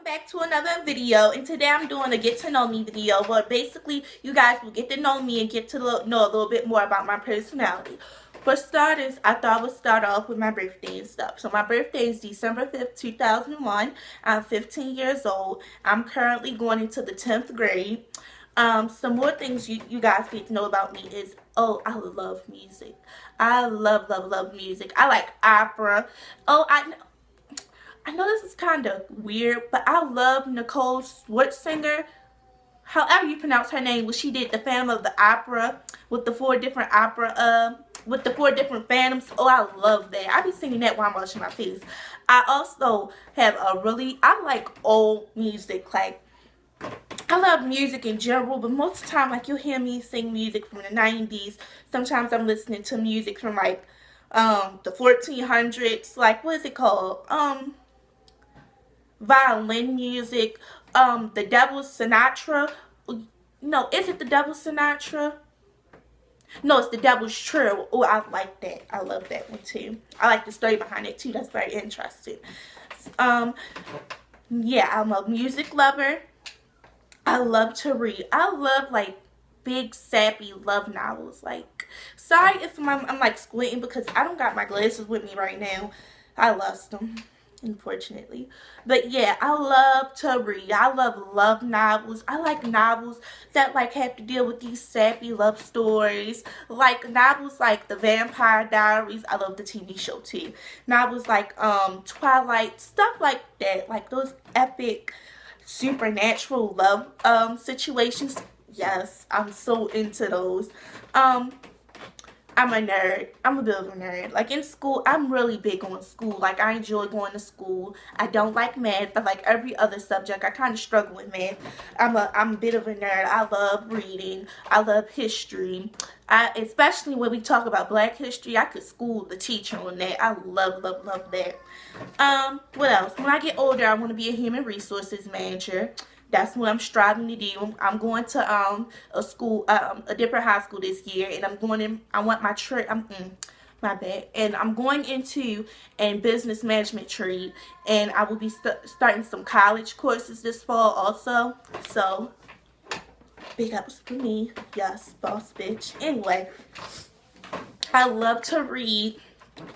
back to another video, and today I'm doing a get to know me video where basically you guys will get to know me and get to know a little bit more about my personality. For starters, I thought I would start off with my birthday and stuff. So my birthday is December 5th, 2001. I'm 15 years old. I'm currently going into the 10th grade. Some more things you guys get to know about me is, oh, I love music. I love music. I like opera. Oh, I know this is kind of weird, but I love Nicole Scherzinger. However you pronounce her name, when she did the Phantom of the Opera with the four different phantoms. Oh, I love that. I be singing that while I'm washing my face. I also have I like old music. Like, I love music in general, but most of the time, like, you'll hear me sing music from the 90s. Sometimes I'm listening to music from like the 1400s. Like, what is it called? Violin music. The Devil's Sinatra. No, is it the Devil's Sinatra? No, it's the Devil's Trio. Oh, I like that. I love that one too. I like the story behind it too. That's very interesting. Yeah, I'm a music lover. I love to read. I love like big sappy love novels. Like, sorry if I'm like squinting because I don't got my glasses with me right now. I lost them, unfortunately. But yeah, I love to read. I love novels. I like novels that like have to deal with these sappy love stories. Like novels like The Vampire Diaries. I love the TV show too. Novels like Twilight, stuff like that. Like those epic supernatural love situations. Yes, I'm so into those. I'm a nerd. I'm a bit of a nerd. Like in school, I'm really big on school. Like I enjoy going to school. I don't like math, but like every other subject, I kind of struggle with math. I'm a bit of a nerd. I love reading. I love history. Especially when we talk about Black history, I could school the teacher on that. I love that. What else? When I get older, I want to be a human resources manager. That's what I'm striving to do. I'm going to a different high school this year, and I want my trade. My bad. And I'm going into a business management trade, and I will be starting some college courses this fall also. So big ups for me. Yes, boss bitch. Anyway, I love to read.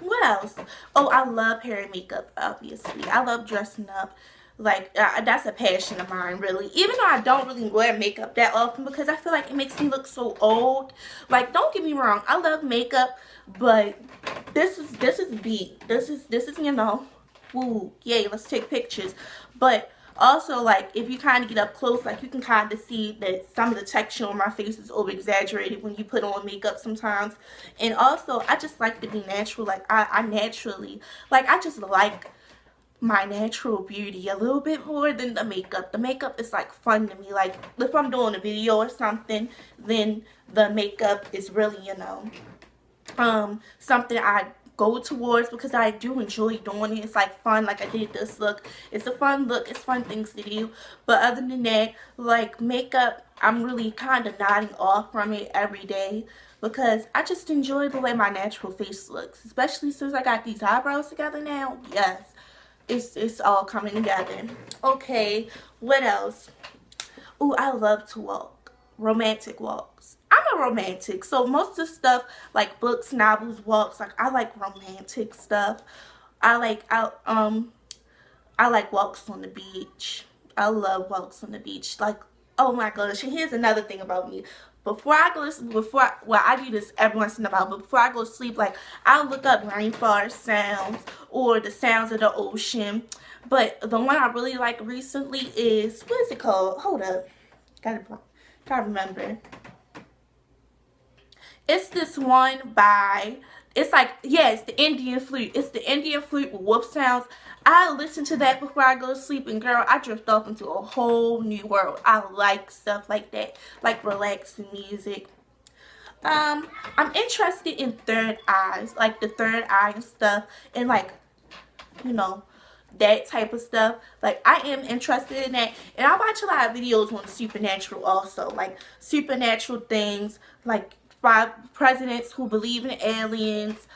What else? Oh, I love hair and makeup, obviously. I love dressing up. Like, that's a passion of mine, really. Even though I don't really wear makeup that often because I feel like it makes me look so old. Like, don't get me wrong, I love makeup, but this is beat. This is you know, woo, yay, let's take pictures. But also, like, if you kind of get up close, like, you can kind of see that some of the texture on my face is over exaggerated when you put on makeup sometimes. And also, I just like to be natural. Like, I naturally, like, I just like my natural beauty a little bit more than the makeup. The makeup is like fun to me. Like if I'm doing a video or something, then the makeup is really, you know, something I go towards because I do enjoy doing it. It's like fun. Like I did this look. It's a fun look. It's fun things to do. But other than that, like makeup, I'm really kind of nodding off from it every day because I just enjoy the way my natural face looks, especially since I got these eyebrows together now. Yes. It's all coming together. Okay, what else? Ooh, I love to walk. Romantic walks. I'm a romantic, so most of the stuff like books, novels, walks, like I like romantic stuff. I like walks on the beach. I love walks on the beach. Like, oh my gosh, and here's another thing about me. I do this every once in a while, but before I go to sleep, like, I'll look up rainforest sounds or the sounds of the ocean. But the one I really like recently is, what is it called? Hold up. Gotta remember. It's this one by, it's like, yeah, it's the Indian flute. It's the Indian flute with whoop sounds. I listen to that before I go to sleep, and girl, I drift off into a whole new world. I like stuff like that, like relaxing music. I'm interested in third eyes, like the third eye and stuff, and like, you know, that type of stuff. Like I am interested in that, and I watch a lot of videos on supernatural also, like supernatural things, like by presidents who believe in aliens,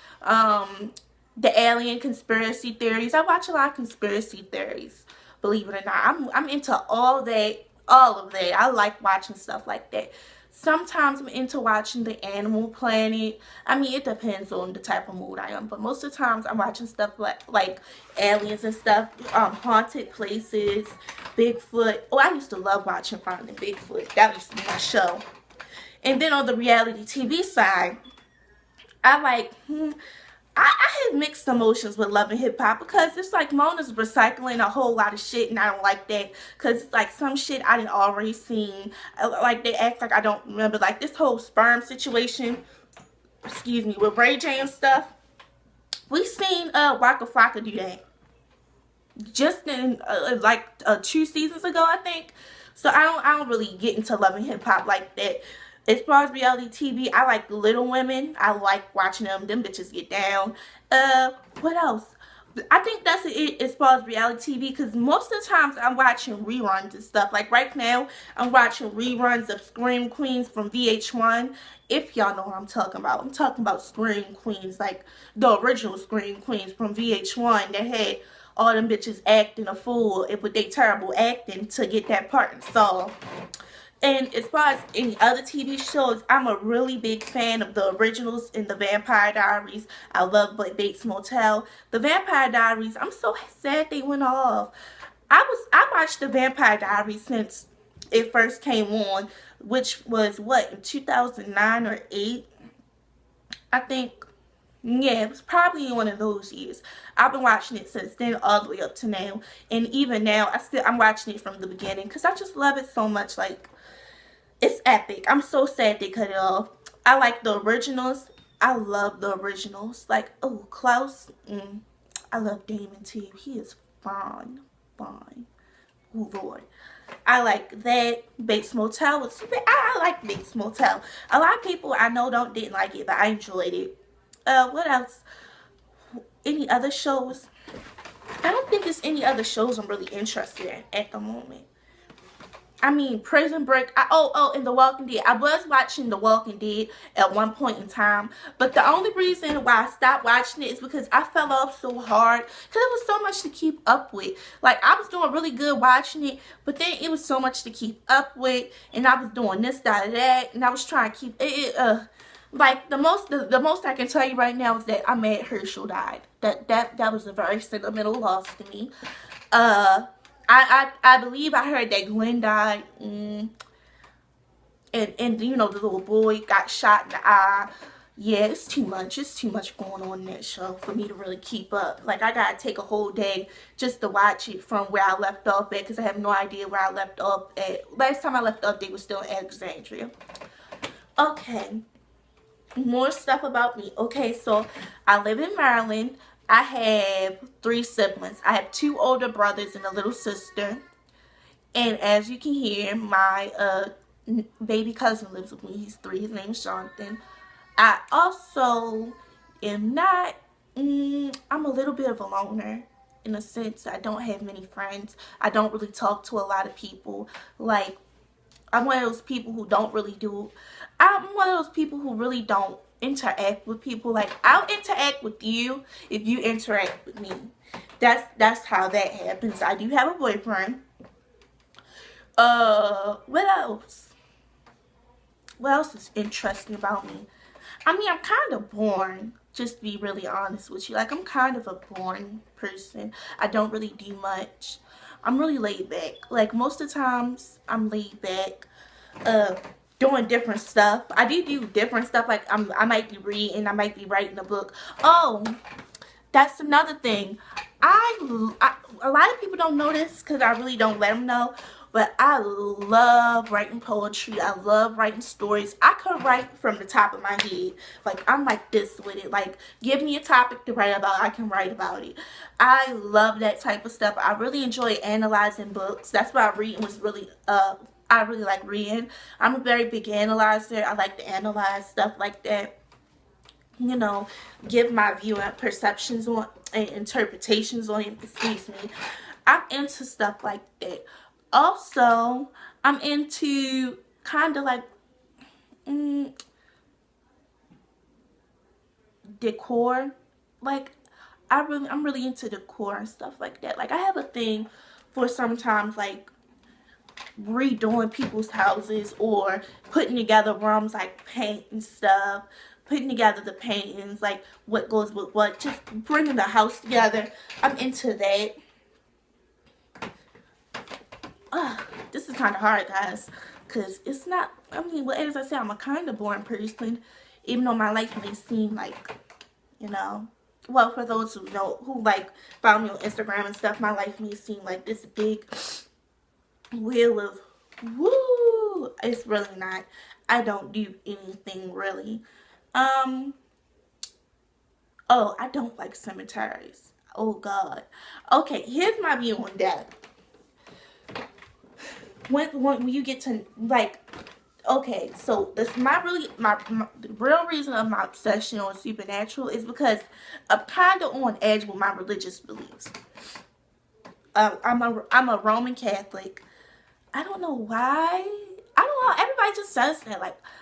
the alien conspiracy theories. I watch a lot of conspiracy theories, believe it or not. I'm into all that, all of that. I like watching stuff like that. Sometimes I'm into watching the Animal Planet. I mean, it depends on the type of mood I am, but most of the times I'm watching stuff like aliens and stuff, haunted places, Bigfoot. Oh, I used to love watching Finding Bigfoot. That used to be my show. And then on the reality TV side, I like, I had mixed emotions with Love and Hip Hop because it's like Mona's recycling a whole lot of shit, and I don't like that because it's like some shit I didn't already seen. Like they act like I don't remember, like this whole sperm situation, excuse me, with Ray J and stuff. We seen Waka Flocka do that just in like 2 seasons ago, I think. So I don't really get into Love and Hip Hop like that. As far as reality TV, I like Little Women. I like watching them. Them bitches get down. What else? I think that's it as far as reality TV, because most of the times I'm watching reruns and stuff. Like right now, I'm watching reruns of Scream Queens from VH1. If y'all know what I'm talking about. I'm talking about Scream Queens, like the original Scream Queens from VH1 that had all them bitches acting a fool with their terrible acting to get that part in the song. And as far as any other TV shows, I'm a really big fan of the originals in The Vampire Diaries. I love Bates Motel. The Vampire Diaries, I'm so sad they went off. I watched The Vampire Diaries since it first came on, which was what, in 2009 or 8? I think. Yeah, it was probably in one of those years. I've been watching it since then all the way up to now. And even now, I'm watching it from the beginning because I just love it so much. Like, it's epic. I'm so sad they cut it off. I like the originals. I love the originals. Like, oh, Klaus. I love Damon too. He is fine. Fine. Oh, Lord. I like that. Bates Motel was super. I like Bates Motel. A lot of people I know didn't like it, but I enjoyed it. What else? Any other shows? I don't think there's any other shows I'm really interested in at the moment. I mean, Prison Break. And The Walking Dead. I was watching The Walking Dead at one point in time, but the only reason why I stopped watching it is because I fell off so hard because it was so much to keep up with. Like, I was doing really good watching it, but then it was so much to keep up with, and I was doing this, that, and I was trying to keep it. Like, the most I can tell you right now is that I'm mad Herschel died. That was a very sentimental loss to me. I believe I heard that Glenn died, and you know, the little boy got shot in the eye. Yeah, it's too much. It's too much going on in that show for me to really keep up. Like, I gotta take a whole day just to watch it from where I left off at, because I have no idea where I left off at. Last time I left off, they were still in Alexandria. Okay. More stuff about me. Okay, so I live in Maryland. I have 3 siblings. I have 2 older brothers and a little sister. And as you can hear, my baby cousin lives with me. He's 3. His name is Jonathan. I also am not, I'm a little bit of a loner in a sense. I don't have many friends. I don't really talk to a lot of people. Like, I'm one of those people who don't really I'm one of those people who really don't interact with people. Like, I'll interact with you if you interact with me. That's how that happens. I do have a boyfriend. What else? What else is interesting about me? I mean, I'm kind of boring, just to be really honest with you. Like, I'm kind of a boring person. I don't really do much. I'm really laid back. Like, most of the times, I'm laid back, doing different stuff. I do different stuff. Like, I might be reading, I might be writing a book. Oh, that's another thing. A lot of people don't know this because I really don't let them know. But I love writing poetry. I love writing stories. I could write from the top of my head. Like, I'm like this with it. Like, give me a topic to write about, I can write about it. I love that type of stuff. I really enjoy analyzing books. That's why reading was really, I really like reading. I'm a very big analyzer. I like to analyze stuff like that. You know, give my view and perceptions on, and interpretations on it. Excuse me. I'm into stuff like that. Also, I'm into kind of like decor. Like, I'm really into decor and stuff like that. Like, I have a thing for sometimes like redoing people's houses or putting together rooms, like paint and stuff, putting together the paintings, like what goes with what, just bringing the house together. I'm into that. This is kind of hard, guys, because it's not, I mean, well, as I said, I'm a kind of boring person, even though my life may seem like, you know, well, for those who know, who like follow me on Instagram and stuff, my life may seem like this big wheel of woo. It's really not. I don't do anything really. Oh, I don't like cemeteries. Oh God. Okay, here's my view on death. When you get to like, okay, so this my the real reason of my obsession on supernatural is because I'm kind of on edge with my religious beliefs. I'm a Roman Catholic. I don't know why. I don't know. Everybody just says that.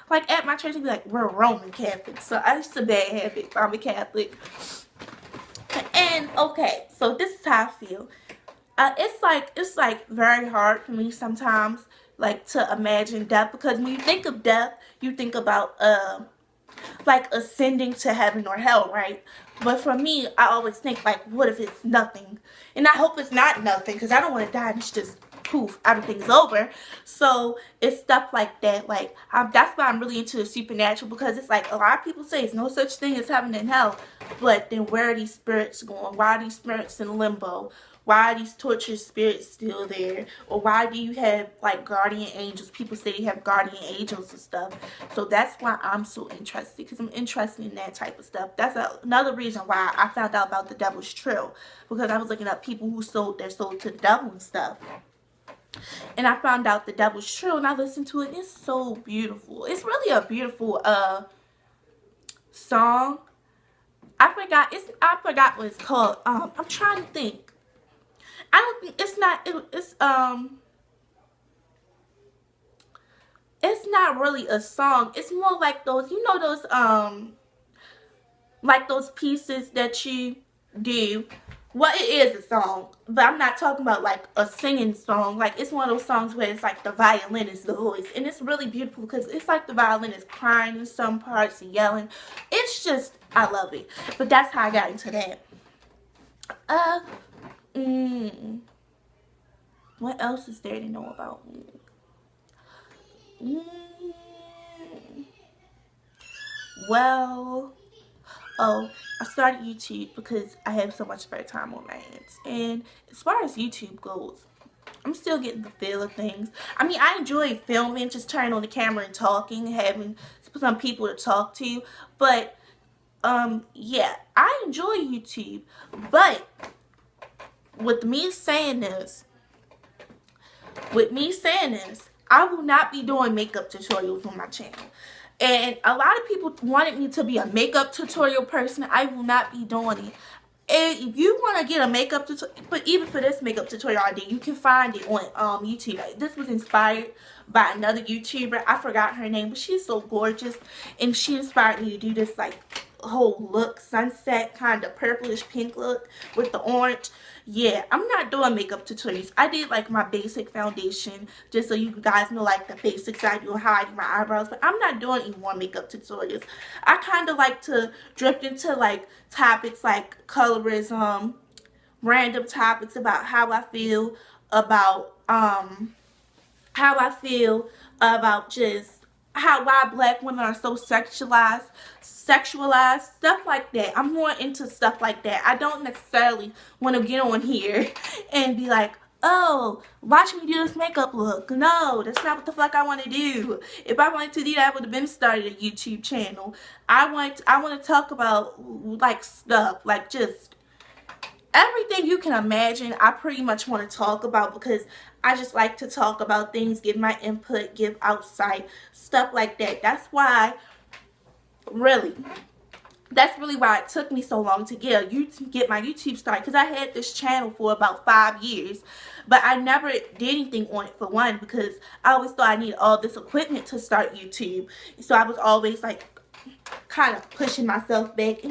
Like at my church, they be like, we're Roman Catholics. So it's a bad habit. I'm a Catholic. And okay, so this is how I feel. It's like very hard for me sometimes, like, to imagine death, because when you think of death, you think about like ascending to heaven or hell, right? But for me, I always think like, what if it's nothing? And I hope it's not nothing, because I don't want to die and it's just poof, everything's over. So it's stuff like that. Like, that's why I'm really into the supernatural, because it's like a lot of people say there's no such thing as heaven and hell, but then where are these spirits going? Why are these spirits in limbo? Why are these tortured spirits still there? Or why do you have like guardian angels? People say they have guardian angels and stuff. So that's why I'm so interested, because I'm interested in that type of stuff. That's another reason why I found out about the Devil's Trill, because I was looking up people who sold their soul to the devil and stuff. And I found out the Devil's Trill, and I listened to it. It's so beautiful. It's really a beautiful song. I forgot what it's called. I'm trying to think. I don't think it's not really a song. It's more like those, you know, those like those pieces that you do. Well, it is a song, but I'm not talking about like a singing song. Like, it's one of those songs where it's like the violin is the voice, and it's really beautiful because it's like the violin is crying in some parts and yelling. It's just, I love it. But that's how I got into that. What else is there to know about me? Well, oh, I started YouTube because I have so much spare time on my hands. And as far as YouTube goes, I'm still getting the feel of things. I mean, I enjoy filming, just turning on the camera and talking, having some people to talk to. But, yeah, I enjoy YouTube. But with me saying this, I will not be doing makeup tutorials on my channel. And a lot of people wanted me to be a makeup tutorial person. I will not be doing it. And if you want to get a makeup tutorial, but even for this makeup tutorial I did, you can find it on YouTube. This was inspired by another YouTuber. I forgot her name, but she's so gorgeous. And she inspired me to do this like whole look, sunset kind of purplish pink look with the orange. Yeah, I'm not doing makeup tutorials. I did like my basic foundation, just so you guys know like the basics I do, hide my eyebrows, but I'm not doing any more makeup tutorials. I kind of like to drift into like topics like colorism, random topics about how I feel about just why black women are so sexualized, stuff like that. I'm more into stuff like that. I don't necessarily want to get on here and be like, oh, watch me do this makeup look. No, that's not what the fuck I want to do. If I wanted to do that, I would have been started a YouTube channel. I want to talk about like stuff, like just everything you can imagine. I pretty much want to talk about, because I just like to talk about things, give my input, give outside, stuff like that. That's really why it took me so long to get my YouTube started, because I had this channel for about 5 years, but I never did anything on it, for one, because I always thought I needed all this equipment to start YouTube. So I was always like kind of pushing myself back, and